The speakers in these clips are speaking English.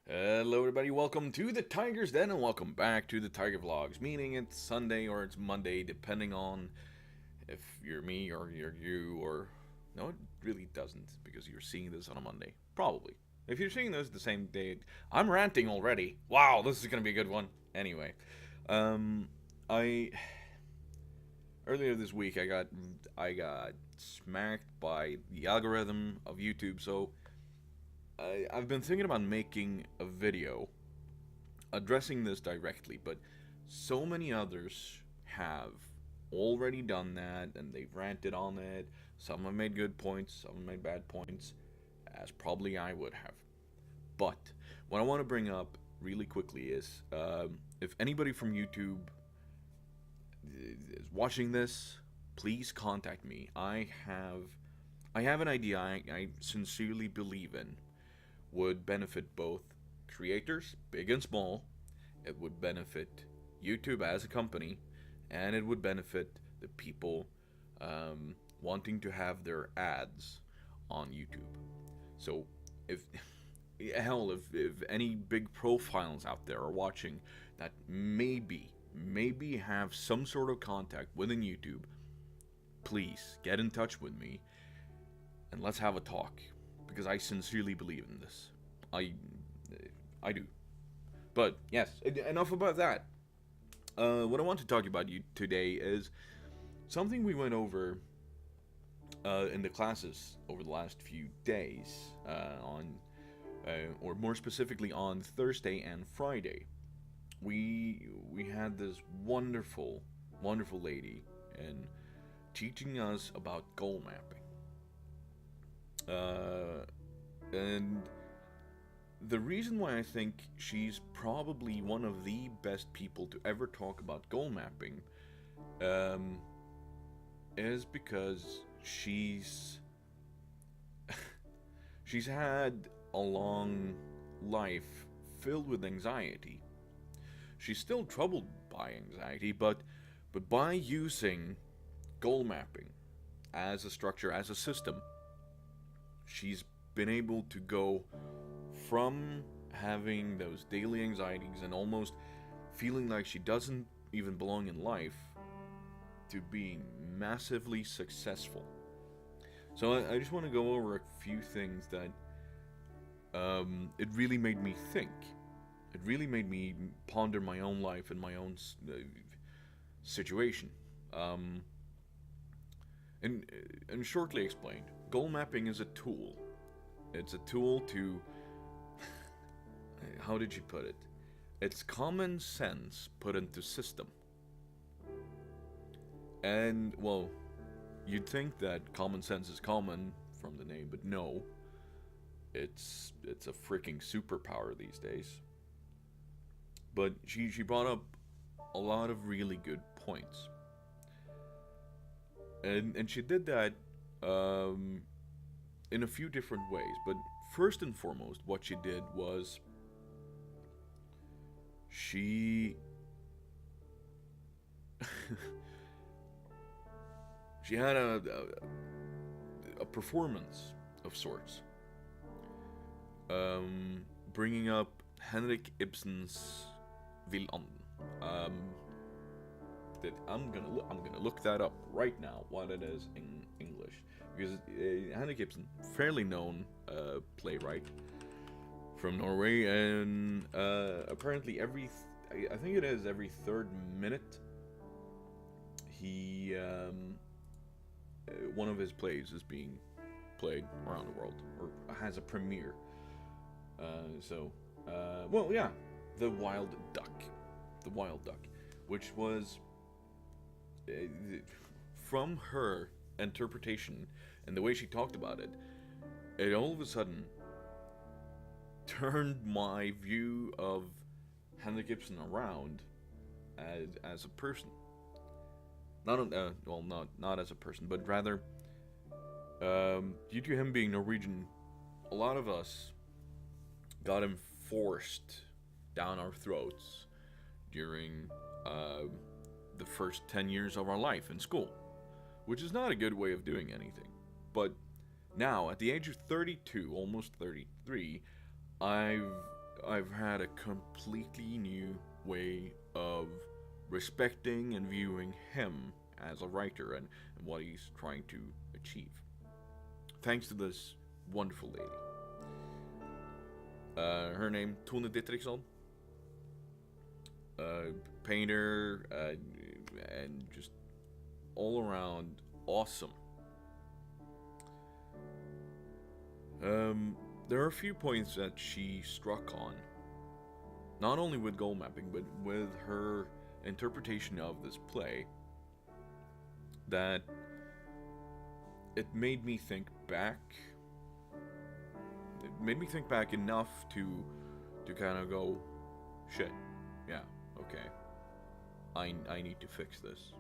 Hello everybody, welcome to the Tiger's Den and welcome back to the Tiger Vlogs, meaning it's Sunday or it's Monday, depending on if you're me or you're you or... No, it really doesn't, because you're seeing this on a Monday. Probably. If you're seeing this the same day... I'm ranting already! Wow, this is gonna be a good one. Anyway, I... Earlier this week I got smacked by the algorithm of YouTube, so... I've been thinking about making a video addressing this directly, but so many others have already done that and they've ranted on it. Some have made good points, some have made bad points, as probably I would have. But what I want to bring up really quickly is if anybody from YouTube is watching this, please contact me. I have an idea I sincerely believe in would benefit both creators, big and small. It would benefit YouTube as a company, and it would benefit the people wanting to have their ads on YouTube. So, if if any big profiles out there are watching that maybe have some sort of contact within YouTube, please get in touch with me and let's have a talk, because I sincerely believe in this. I do. But yes, enough about that. What I want to talk about you today is something we went over in the classes over the last few days, or more specifically on Thursday and Friday. We had this wonderful lady and teaching us about goal mapping. And the reason why I think she's probably one of the best people to ever talk about goal mapping is because she's had a long life filled with anxiety. She's still troubled by anxiety, but by using goal mapping as a structure, as a system, she's been able to go from having those daily anxieties and almost feeling like she doesn't even belong in life to being massively successful. So I just want to go over a few things that it really made me think. It really made me ponder my own life and my own situation. And shortly explained, goal mapping is a tool. It's a tool to... How did she put it? It's common sense put into system. And, well, you'd think that common sense is common from the name, but no. It's a freaking superpower these days. But she brought up a lot of really good points. And she did that in a few different ways. But first and foremost, what she did was she had a performance of sorts, bringing up Henrik Ibsen's Vill Anden. That I'm gonna look that up right now, what it is in English, because Henrik Ibsen, fairly known playwright from Norway, and apparently I think it is every third minute, he one of his plays is being played around the world or has a premiere. Well, yeah, The Wild Duck, which was from her interpretation and the way she talked about it, it all of a sudden turned my view of Henrik Ibsen around as a person. Not as a person, but rather due to him being Norwegian, a lot of us got him forced down our throats during the first 10 years of our life in school, which is not a good way of doing anything. But now, at the age of 32, almost 33, I've I've had a completely new way of respecting and viewing him as a writer and what he's trying to achieve. Thanks to this wonderful lady. Her name, Tone Dittriksson. Painter, and just all around awesome. There are a few points that she struck on, not only with goal mapping, but with her interpretation of this play, that it made me think back. It made me think back enough to kind of go, shit, yeah, okay, I need to fix this.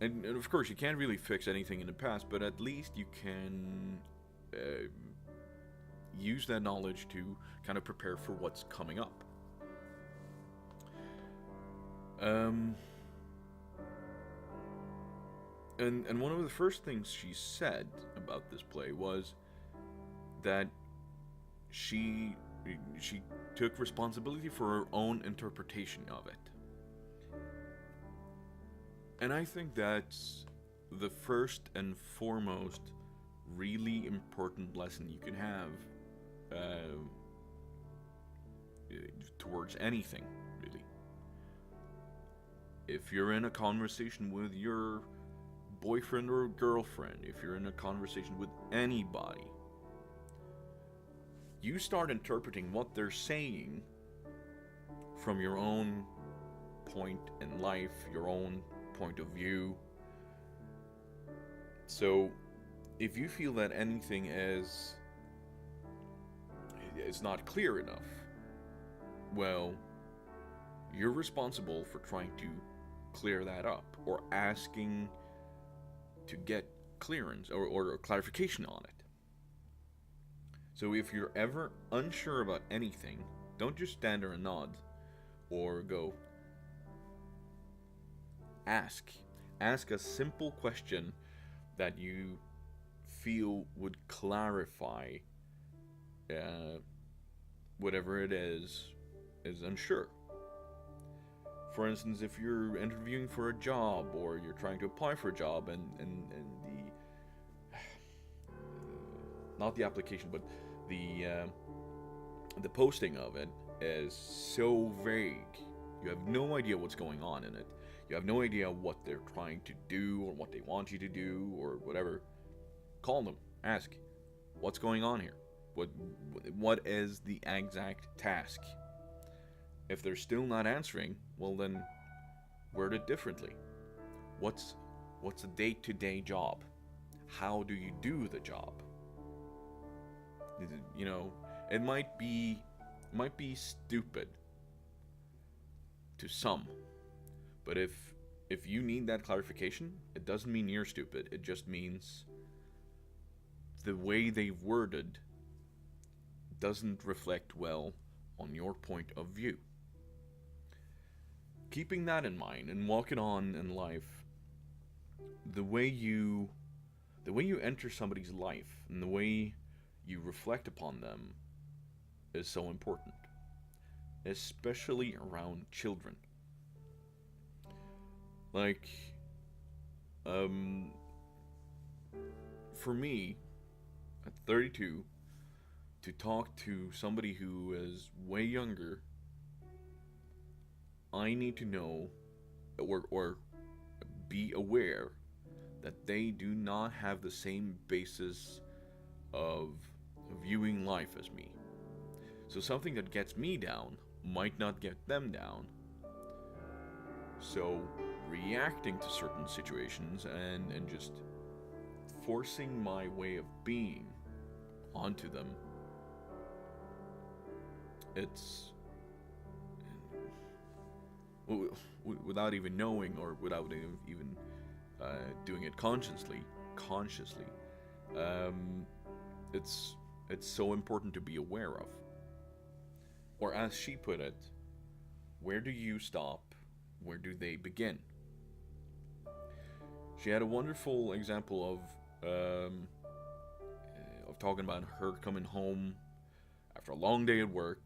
And of course, you can't really fix anything in the past, but at least you can use that knowledge to kind of prepare for what's coming up. And one of the first things she said about this play was that she took responsibility for her own interpretation of it. And I think that's the first and foremost really important lesson you can have towards anything, really. If you're in a conversation with your boyfriend or girlfriend, if you're in a conversation with anybody, you start interpreting what they're saying from your own point in life, your own point of view. So if you feel that anything is not clear enough, well, you're responsible for trying to clear that up, or asking to get clearance or clarification on it. So if you're ever unsure about anything, don't just stand there and nod or go. Ask a simple question that you feel would clarify whatever it is unsure. For instance, if you're interviewing for a job, or you're trying to apply for a job, and the not the application, but the posting of it is so vague, you have no idea what's going on in it. You have no idea what they're trying to do, or what they want you to do, or whatever. Call them. Ask, what's going on here? What is the exact task? If they're still not answering, well then, word it differently. What's a day-to-day job? How do you do the job? You know, it might be stupid to some, but if you need that clarification, it doesn't mean you're stupid. It just means the way they've worded doesn't reflect well on your point of view. Keeping that in mind and walking on in life, the way you enter somebody's life and the way you reflect upon them is so important, especially around children. Like, for me, at 32, to talk to somebody who is way younger, I need to know or be aware that they do not have the same basis of viewing life as me. So something that gets me down might not get them down. So reacting to certain situations and just forcing my way of being onto them, it's without even knowing, or without even doing it consciously, it's so important to be aware of. Or as she put it, where do you stop? Where do they begin? She had a wonderful example of talking about her coming home after a long day at work,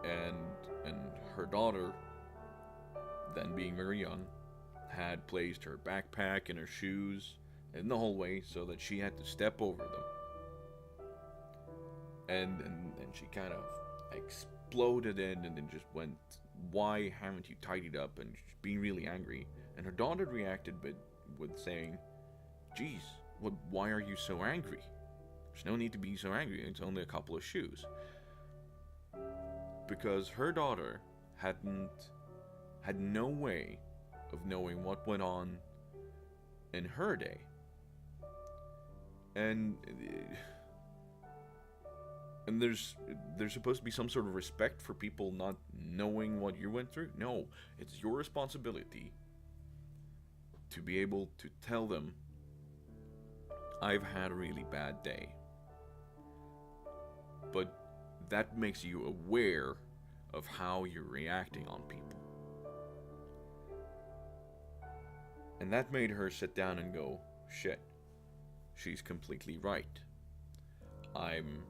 and and her daughter, then being very young, had placed her backpack and her shoes in the hallway so that she had to step over them. And she kind of exploded in and then just went, "Why haven't you tidied up?" and just being really angry. And her daughter reacted with saying, "Geez, why are you so angry? There's no need to be so angry. It's only a couple of shoes." Because her daughter had no way of knowing what went on in her day. And there's supposed to be some sort of respect for people not knowing what you went through. No, it's your responsibility to be able to tell them, "I've had a really bad day." But that makes you aware of how you're reacting on people. And that made her sit down and go, "Shit, she's completely right. I'm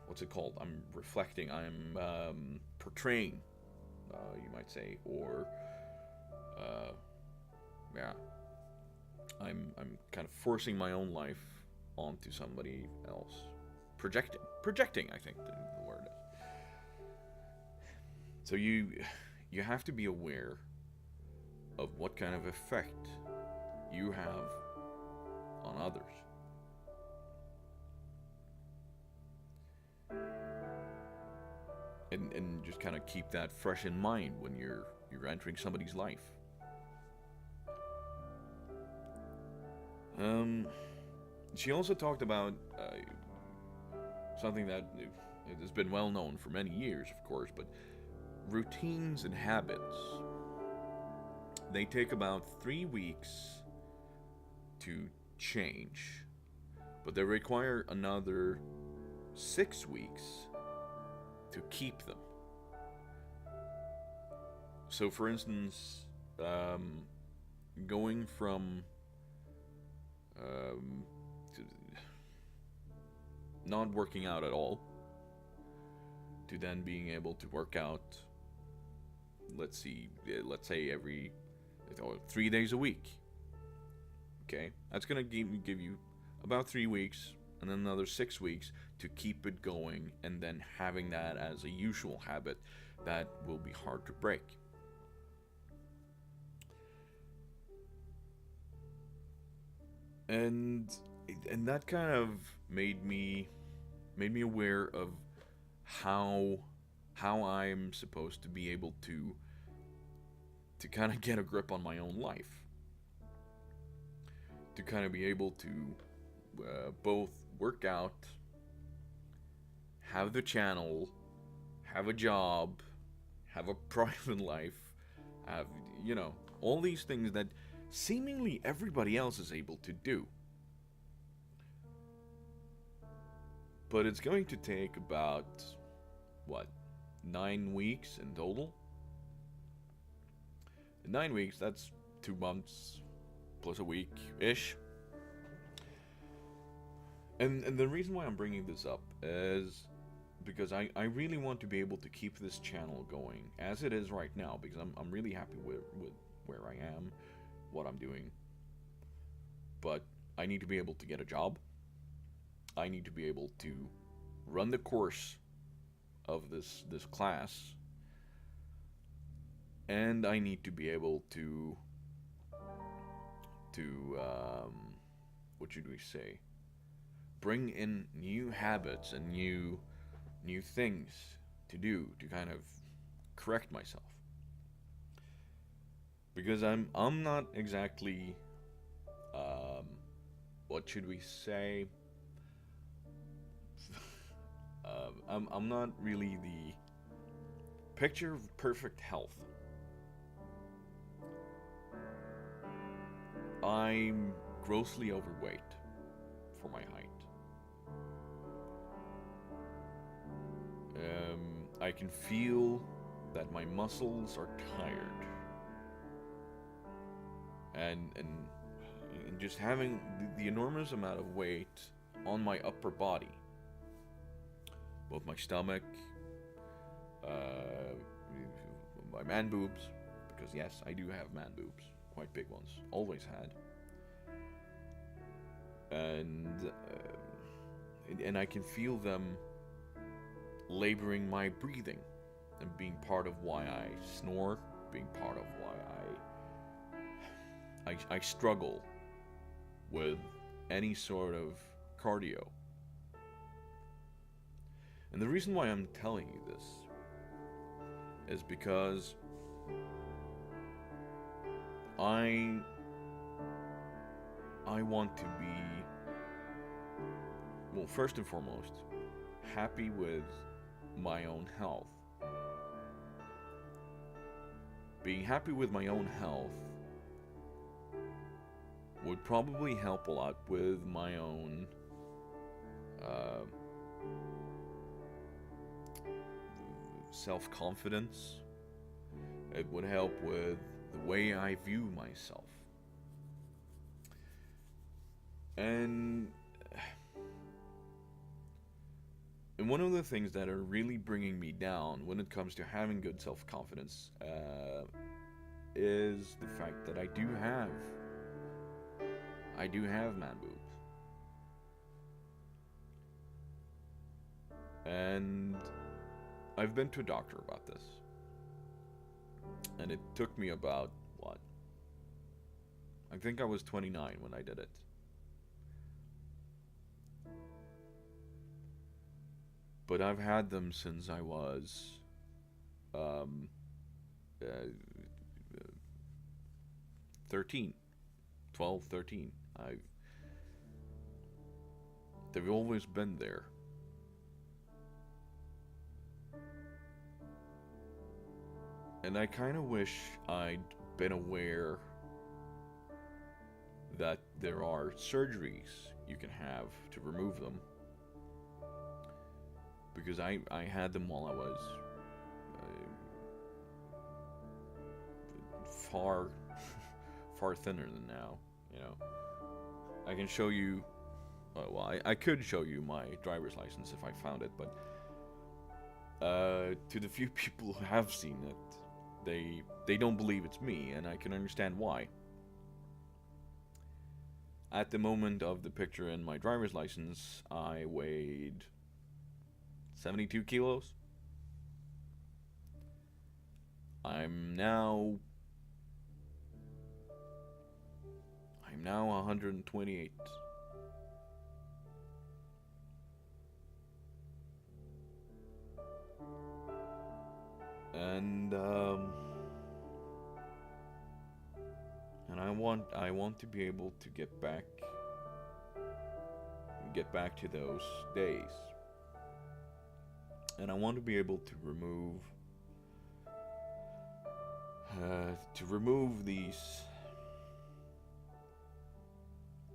what's it called? I'm reflecting. I'm portraying, you might say, or yeah. I'm kind of forcing my own life onto somebody else. Projecting, I think the word is. So you have to be aware of what kind of effect you have on others. And just kind of keep that fresh in mind when you're entering somebody's life. She also talked about something that has been well known for many years, of course, but routines and habits. They take about 3 weeks to change, but they require another 6 weeks to keep them. So, for instance, going from not working out at all to then being able to work out, let's say every 3 days a week. Okay, that's gonna give you about 3 weeks, and then another 6 weeks to keep it going, and then having that as a usual habit that will be hard to break. And that kind of made me aware of how I'm supposed to be able to kind of get a grip on my own life, to kind of be able to both work out, have the channel, have a job, have a private life, have, all these things that seemingly everybody else is able to do. But it's going to take about, 9 weeks in total? In 9 weeks, that's 2 months plus a week-ish. And the reason why I'm bringing this up is because I really want to be able to keep this channel going as it is right now, because I'm really happy with where I am, what I'm doing. But I need to be able to get a job. I need to be able to run the course of this class, and I need to be able to what should we say, bring in new habits and new things to do to kind of correct myself, because I'm not exactly what should we say, I'm not really the picture of perfect health. I'm grossly overweight for my height. I can feel that my muscles are tired, and just having the enormous amount of weight on my upper body, both my stomach, my man boobs, because yes, I do have man boobs, quite big ones, always had, and I can feel them laboring my breathing and being part of why I snore, being part of why I struggle with any sort of cardio. And the reason why I'm telling you this is because I want to be, well, first and foremost, happy with my own health. Being happy with my own health would probably help a lot with my own self-confidence. It would help with the way I view myself. And one of the things that are really bringing me down when it comes to having good self-confidence is the fact that I do have man boobs. And I've been to a doctor about this. And it took me about, what? I think I was 29 when I did it. But I've had them since I was 13. 12, 13. They've always been there. And I kind of wish I'd been aware that there are surgeries you can have to remove them. Because I had them while I was far thinner than now, you know. I can show you, I could show you my driver's license if I found it, but to the few people who have seen it, they don't believe it's me, and I can understand why. At the moment of the picture in my driver's license, I weighed 72 kilos. I'm now 128. And I want to be able to get back to those days. And I want to be able to remove these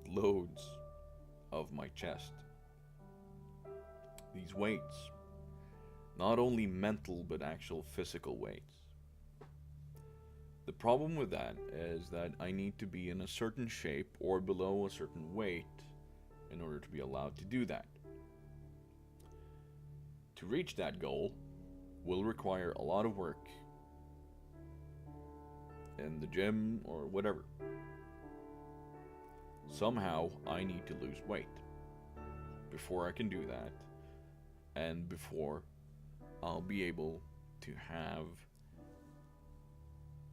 loads of my chest, these weights, not only mental but actual physical weights. The problem with that is that I need to be in a certain shape or below a certain weight in order to be allowed to do that. To reach that goal will require a lot of work in the gym or whatever. Somehow I need to lose weight before I can do that, and before I'll be able to have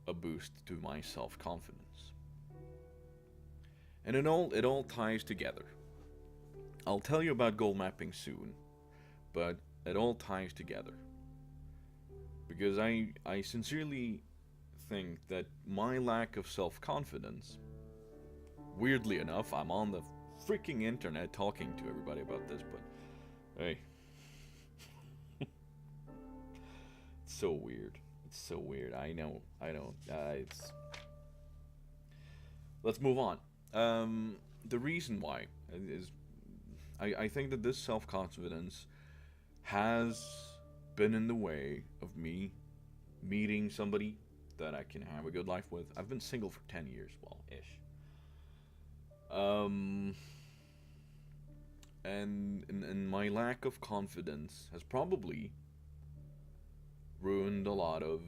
a boost to my self-confidence. And it all ties together. I'll tell you about goal mapping soon, but it all ties together. Because I sincerely think that my lack of self-confidence, weirdly enough, I'm on the freaking internet talking to everybody about this, but hey. It's so weird. It's so weird. I know. Let's move on. The reason why is I think that this self-confidence has been in the way of me meeting somebody that I can have a good life with. I've been single for 10 years, well, ish. Um, and my lack of confidence has probably ruined a lot of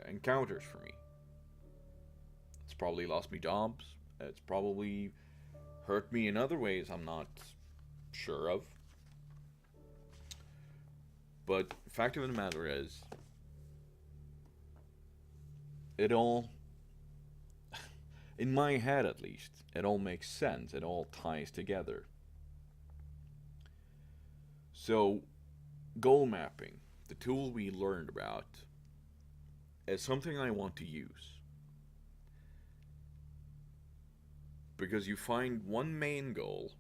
encounters for me. It's probably lost me jobs. It's probably hurt me in other ways I'm not sure of. But fact of the matter is, it all, in my head at least, it all makes sense. It all ties together. So, goal mapping, the tool we learned about, is something I want to use. Because you find one main goal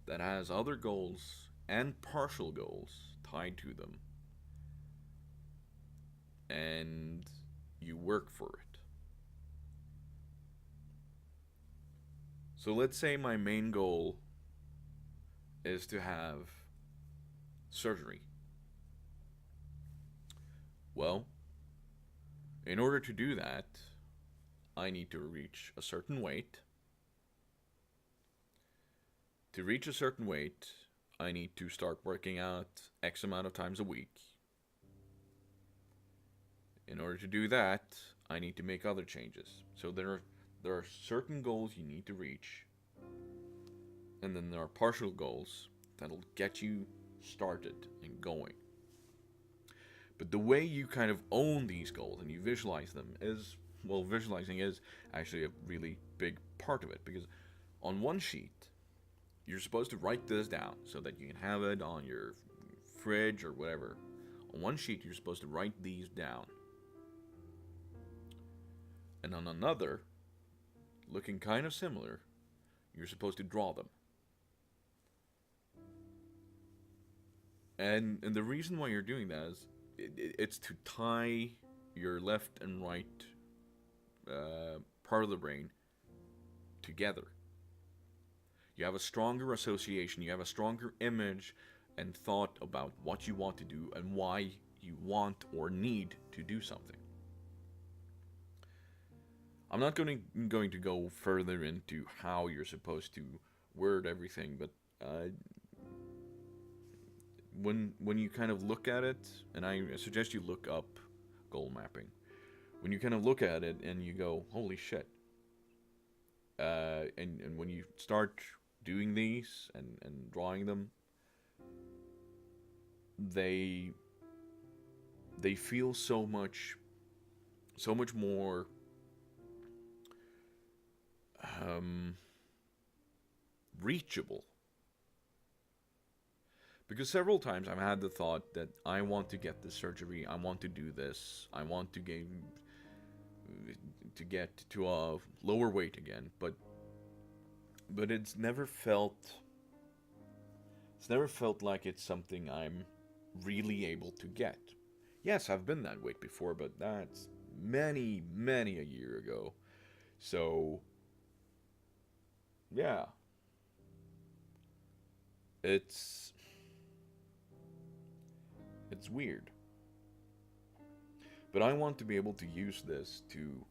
that has other goals and partial goals tied to them, and you work for it. So let's say my main goal is to have surgery. Well, in order to do that, I need to reach a certain weight. To reach a certain weight, I need to start working out X amount of times a week. In order to do that, I need to make other changes. So there are certain goals you need to reach, and then there are partial goals that'll get you started and going. But the way you kind of own these goals and you visualize them is, well, visualizing is actually a really big part of it, because on one sheet, you're supposed to write this down so that you can have it on your fridge or whatever. On one sheet, you're supposed to write these down. And on another, looking kind of similar, you're supposed to draw them. And the reason why you're doing that is it's to tie your left and right part of the brain together. You have a stronger association, you have a stronger image and thought about what you want to do and why you want or need to do something. I'm not going to go further into how you're supposed to word everything, but when you kind of look at it, and I suggest you look up goal mapping. When you kind of look at it and you go, holy shit, and when you start doing these and drawing them, they feel so much more reachable. Because several times I've had the thought that I want to get this surgery, I want to do this, I want to get to a lower weight again, but it's never felt like it's something I'm really able to get. Yes, I've been that weight before, but that's many a year ago. So yeah, it's weird. But I want to be able to use this to,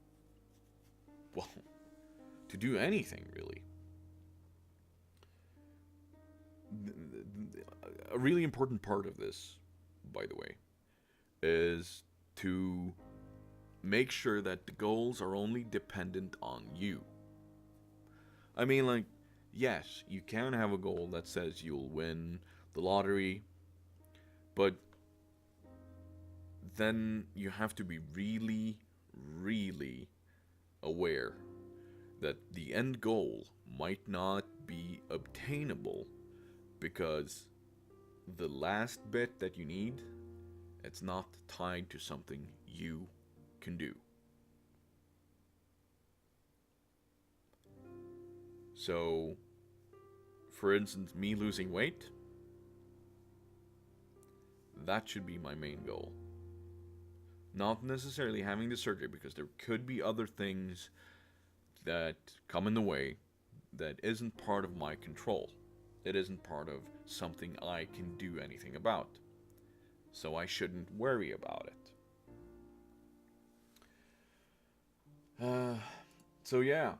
well, to do anything really. A really important part of this, by the way, is to make sure that the goals are only dependent on you. I mean, like, yes, you can have a goal that says you'll win the lottery, but then you have to be really, really aware that the end goal might not be obtainable because the last bit that you need, it's not tied to something you can do. So, for instance, me losing weight, that should be my main goal. Not necessarily having the surgery, because there could be other things that come in the way that isn't part of my control. It isn't part of something I can do anything about. So I shouldn't worry about it. So yeah,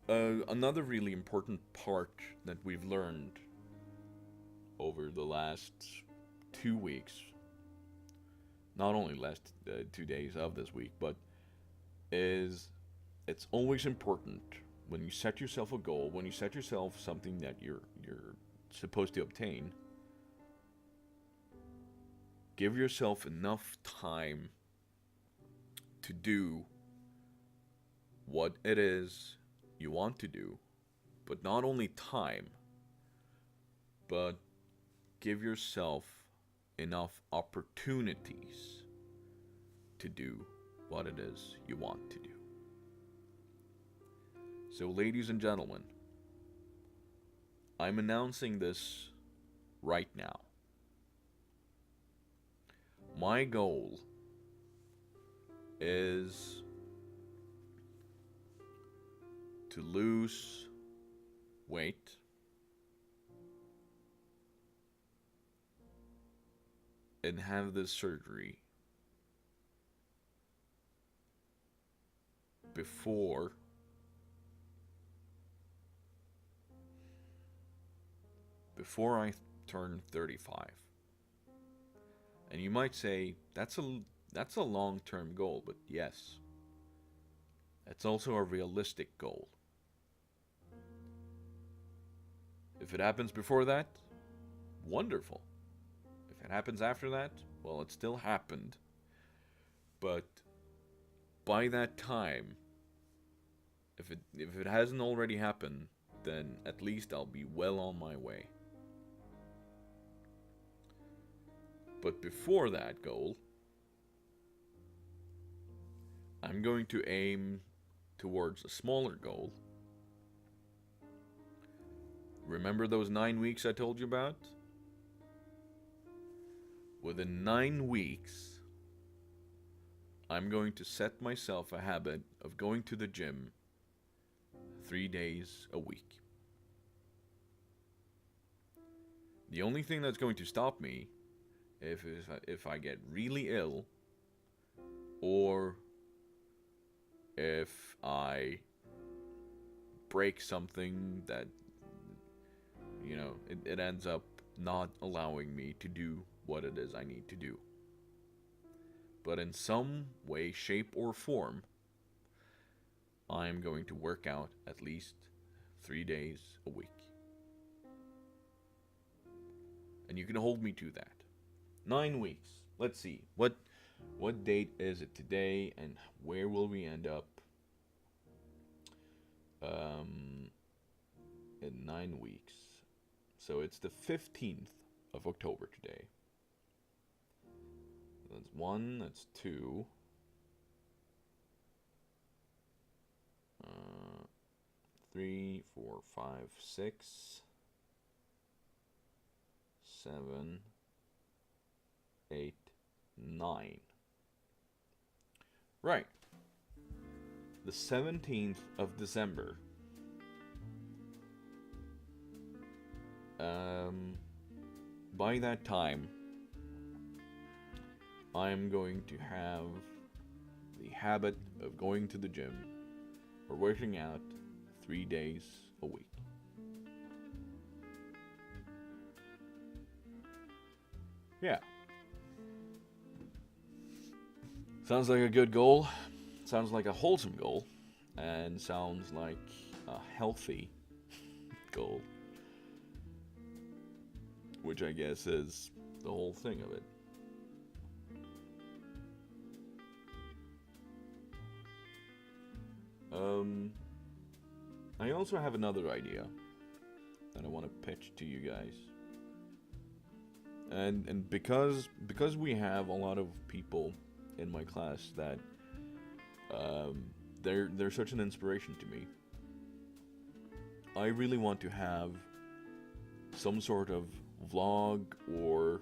another really important part that we've learned over the last 2 weeks, not only last 2 days of this week, but is it's always important when you set yourself a goal, when you set yourself something that you're supposed to obtain, give yourself enough time to do what it is you want to do, but not only time, but give yourself enough opportunities to do what it is you want to do. So, ladies and gentlemen, I'm announcing this right now. My goal is to lose weight and have this surgery before I turn 35. And you might say that's a long-term goal, but yes, it's also a realistic goal. If it happens before that, wonderful. If it happens after that, well, it still happened. But by that time, if it hasn't already happened, then at least I'll be well on my way. But before that goal, I'm going to aim towards a smaller goal. Remember those 9 weeks I told you about? Within 9 weeks, I'm going to set myself a habit of going to the gym 3 days a week. The only thing that's going to stop me if I get really ill, or if I break something that, it ends up not allowing me to do what it is I need to do. But in some way, shape, or form, I'm going to work out at least 3 days a week. And you can hold me to that. 9 weeks. Let's see. What date is it today, and where will we end up in 9 weeks? So it's the 15th of October today. That's 1, that's 2. 3, 4, 5, 6, 7, 8, 9. Right. The 17th of December. By that time, I'm going to have the habit of going to the gym or working out 3 days a week. Yeah. Sounds like a good goal. Sounds like a wholesome goal. And sounds like a healthy goal. Which I guess is the whole thing of it. I also have another idea that I want to pitch to you guys. And because we have a lot of people in my class that they're such an inspiration to me. I really want to have some sort of vlog or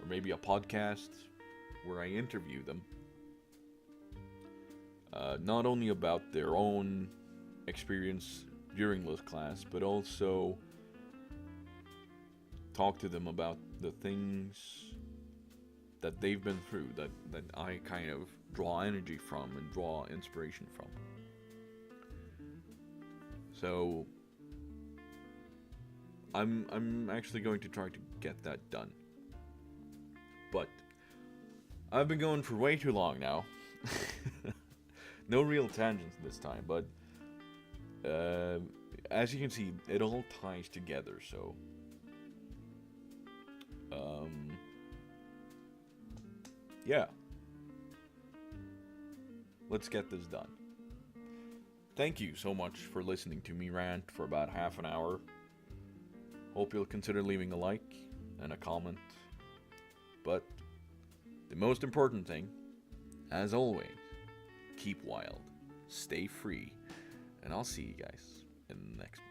maybe a podcast where I interview them. Not only about their own experience during this class, but also talk to them about the things that they've been through, that I kind of draw energy from and draw inspiration from. So I'm actually going to try to get that done. But I've been going for way too long now. No real tangents this time, but as you can see, it all ties together, so yeah. Let's get this done. Thank you so much for listening to me rant for about half an hour. Hope you'll consider leaving a like and a comment. But the most important thing, as always, keep wild, stay free, and I'll see you guys in the next one.